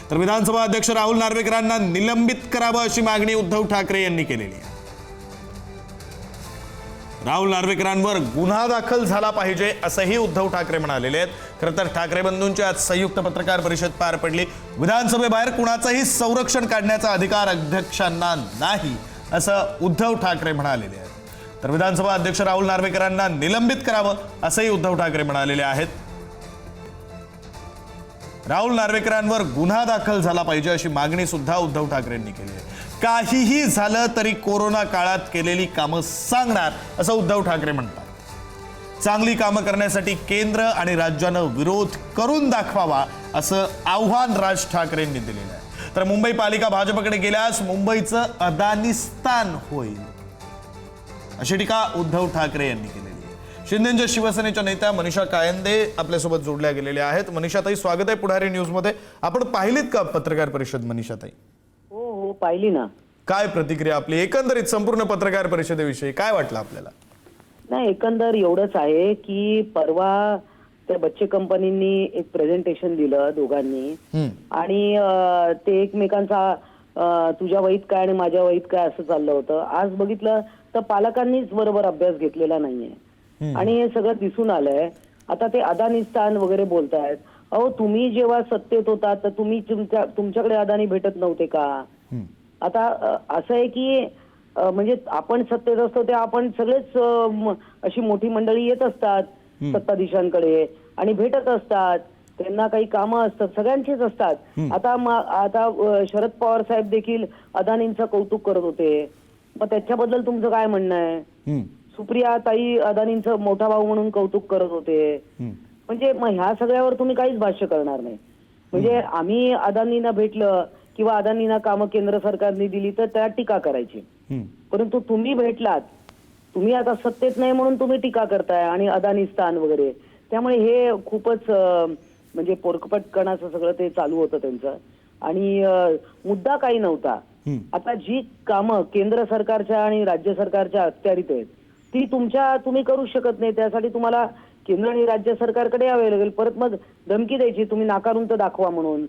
तर विधानसभा अध्यक्ष राहुल नार्वेकरांना निलंबित करावं अशी मागणी उद्धव ठाकरे यांनी केलेली आहे। राहुल नार्वेकरांवर गुन्हा दाखल झाला पाहिजे असंही उद्धव ठाकरे म्हणालेले आहेत। खरं तर ठाकरे बंधूंची आज संयुक्त पत्रकार परिषद पार पडली। विधानसभेबाहेर कुणाचंही संरक्षण काढण्याचा अधिकार अध्यक्षांना नाही असं उद्धव ठाकरे म्हणालेले आहेत। तर विधानसभा अध्यक्ष राहुल नार्वेकरांना निलंबित करावं असंही उद्धव ठाकरे म्हणालेले आहेत। राहुल नार्वेकरांवर गुन्हा दाखल झाला पाहिजे अशी मागणी सुद्धा उद्धव ठाकरेंनी केली आहे। काहीही झालं तरी कोरोना काळात केलेली कामं सांगणार असं उद्धव ठाकरे म्हणतात। चांगली कामं करण्यासाठी केंद्र आणि राज्यानं विरोध करून दाखवावा असं आव्हान राज ठाकरेंनी दिलेलं आहे। तर मुंबई पालिका भाजपकडे गेल्यास मुंबईचं अदानिस्तान होईल अशी टीका उद्धव ठाकरे यांनी केलेली आहे। शिंदेच्या शिवसेनेच्या नेत्या मनीषा कायंदे आपल्यासोबत जोडल्या गेलेल्या आहेत। मनीषाताई, स्वागत आहे पुढारी न्यूज मध्ये। आपण पाहिलीत का पत्रकार परिषद मनीषाताई? हो पाहिली ना। काय प्रतिक्रिया आपली एकंदरीत संपूर्ण पत्रकार परिषदेविषयी काय वाटलं आपल्याला? नाही, एकंदर एवढंच आहे की परवा त्या बच्चे कंपनींनी एक प्रेझेंटेशन दिलं दोघांनी आणि ते एकमेकांचा तुझ्या वहीत काय आणि माझ्या वहीत काय असं चाललं होतं। आज बघितलं तर पालकांनीच बरोबर अभ्यास घेतलेला नाहीये आणि हे सगळं दिसून आलंय। आता ते अदानिस्तान वगैरे बोलतायत। अहो, तुम्ही जेव्हा सत्तेत होता तर तुम्ही तुमच्याकडे अदानी भेटत नव्हते का? आता असं आहे की म्हणजे आपण सत्तेत असतो ते आपण सगळेच अशी मोठी मंडळी येत असतात सत्ताधीशांकडे आणि भेटत असतात, त्यांना काही कामं असतात, सगळ्यांचीच असतात। आता शरद पवार साहेब देखील अदानींचं कौतुक करत होते, मग त्याच्याबद्दल तुमचं काय म्हणणं आहे? सुप्रिया ताई अदानींचं मोठा भाऊ म्हणून कौतुक करत होते, म्हणजे मग ह्या सगळ्यावर तुम्ही काहीच भाष्य करणार नाही। म्हणजे आम्ही अदानींना भेटलं किंवा अदानींना कामं केंद्र सरकारने दिली तर त्या टीका करायची, परंतु तुम्ही भेटलात, तुम्ही आता सत्तेत नाही म्हणून तुम्ही टीका करताय आणि अदानिस्तान वगैरे, त्यामुळे हे खूपच म्हणजे पोरकपटकणाचं सगळं ते चालू होतं त्यांचं आणि मुद्दा काही नव्हता। आता जी कामं केंद्र सरकारच्या आणि राज्य सरकारच्या अखत्यारीत आहेत ती तुम्ही करू शकत नाही, त्यासाठी तुम्हाला केंद्र आणि राज्य सरकारकडे यावे लागेल। परत मग धमकी द्यायची तुम्ही नाकारून तर दाखवा म्हणून।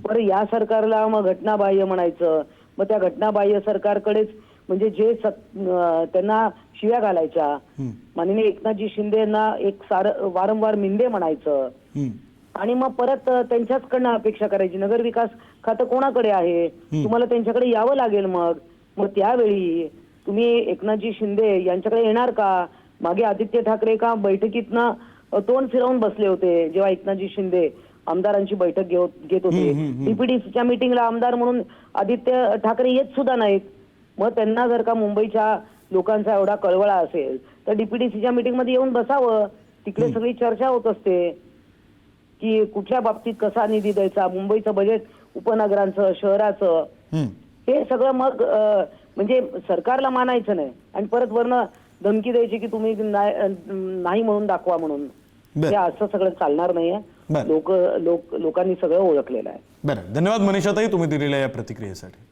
परत या सरकारला मग घटनाबाह्य म्हणायचं, मग त्या घटनाबाह्य सरकारकडेच म्हणजे जे त्यांना शिव्या घालायच्या, माननीय एकनाथजी शिंदे यांना वारंवार मिंदे म्हणायचं आणि मग परत त्यांच्याचकडनं अपेक्षा करायची। नगरविकास खातं कोणाकडे आहे? तुम्हाला त्यांच्याकडे यावं लागेल। मग त्यावेळी तुम्ही एकनाथजी शिंदे यांच्याकडे येणार का? मागे आदित्य ठाकरे का बैठकीतनं तोंड फिरवून बसले होते जेव्हा एकनाथजी शिंदे आमदारांची बैठक घेत होते। डीपीडीसीच्या मीटिंगला आमदार म्हणून आदित्य ठाकरे येत सुद्धा नाहीत। मग त्यांना जर का मुंबईच्या लोकांचा एवढा कळवळा असेल तर डीपीडीसीच्या मीटिंग मध्ये येऊन बसावं, तिकडे सगळी चर्चा होत असते की कुठल्या बाबतीत कसा निधी द्यायचा, मुंबईचं बजेट, उपनगरांचं, शहराचं, हे सगळं मग म्हणजे सरकारला मानायचं नाही आणि परत वरनं धमकी द्यायची की तुम्ही नाही म्हणून दाखवा म्हणून। हे असं सगळं चालणार नाहीये। लोकांनी सगळं ओळखलेलं आहे। बरं, धन्यवाद मनीषाताई तुम्ही दिलेल्या या प्रतिक्रियेसाठी।